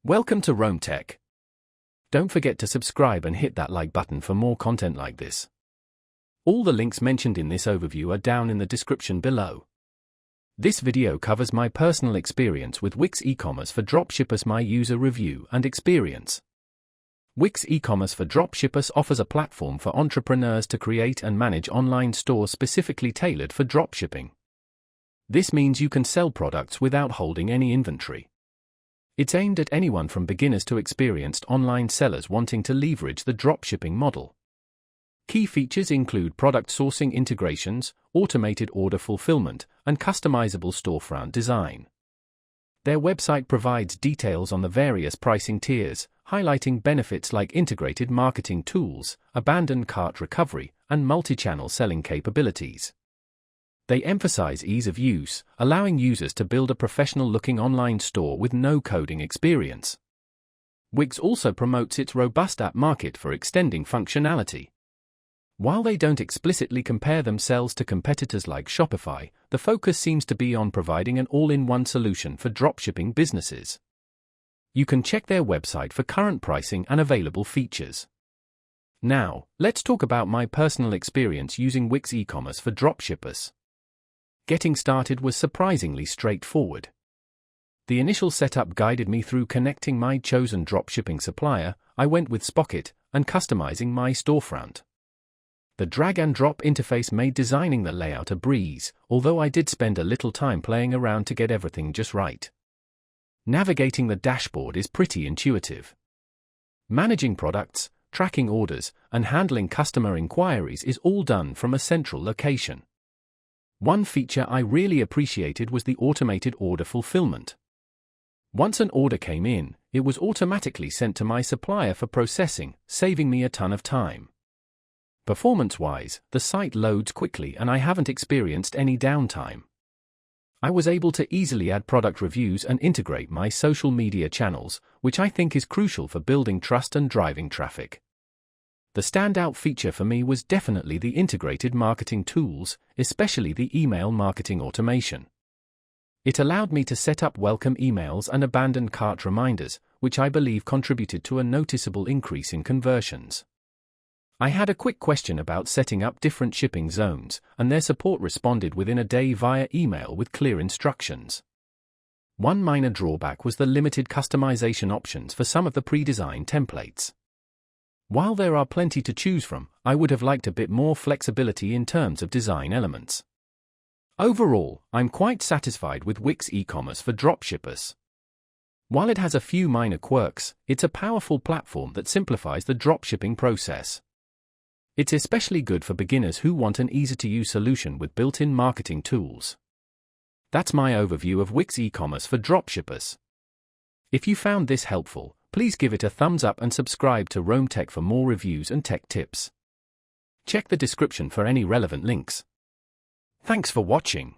Welcome to Rome Tech. Don't forget to subscribe and hit that like button for more content like this. All the links mentioned in this overview are down in the description below. This video covers my personal experience with Wix Ecommerce for Dropshippers, my user review and experience. Wix Ecommerce for Dropshippers offers a platform for entrepreneurs to create and manage online stores specifically tailored for dropshipping. This means you can sell products without holding any inventory. It's aimed at anyone from beginners to experienced online sellers wanting to leverage the dropshipping model. Key features include product sourcing integrations, automated order fulfillment, and customizable storefront design. Their website provides details on the various pricing tiers, highlighting benefits like integrated marketing tools, abandoned cart recovery, and multi-channel selling capabilities. They emphasize ease of use, allowing users to build a professional-looking online store with no coding experience. Wix also promotes its robust app market for extending functionality. While they don't explicitly compare themselves to competitors like Shopify, the focus seems to be on providing an all-in-one solution for dropshipping businesses. You can check their website for current pricing and available features. Now, let's talk about my personal experience using Wix Ecommerce for Dropshippers. Getting started was surprisingly straightforward. The initial setup guided me through connecting my chosen dropshipping supplier. I went with Spocket, and customizing my storefront. The drag-and-drop interface made designing the layout a breeze, although I did spend a little time playing around to get everything just right. Navigating the dashboard is pretty intuitive. Managing products, tracking orders, and handling customer inquiries is all done from a central location. One feature I really appreciated was the automated order fulfillment. Once an order came in, it was automatically sent to my supplier for processing, saving me a ton of time. Performance-wise, the site loads quickly and I haven't experienced any downtime. I was able to easily add product reviews and integrate my social media channels, which I think is crucial for building trust and driving traffic. The standout feature for me was definitely the integrated marketing tools, especially the email marketing automation. It allowed me to set up welcome emails and abandoned cart reminders, which I believe contributed to a noticeable increase in conversions. I had a quick question about setting up different shipping zones, and their support responded within a day via email with clear instructions. One minor drawback was the limited customization options for some of the pre-designed templates. While there are plenty to choose from, I would have liked a bit more flexibility in terms of design elements. Overall, I'm quite satisfied with Wix Ecommerce for Dropshippers. While it has a few minor quirks, it's a powerful platform that simplifies the dropshipping process. It's especially good for beginners who want an easy-to-use solution with built-in marketing tools. That's my overview of Wix Ecommerce for Dropshippers. If you found this helpful, please give it a thumbs up and subscribe to Rome Tech for more reviews and tech tips. Check the description for any relevant links. Thanks for watching.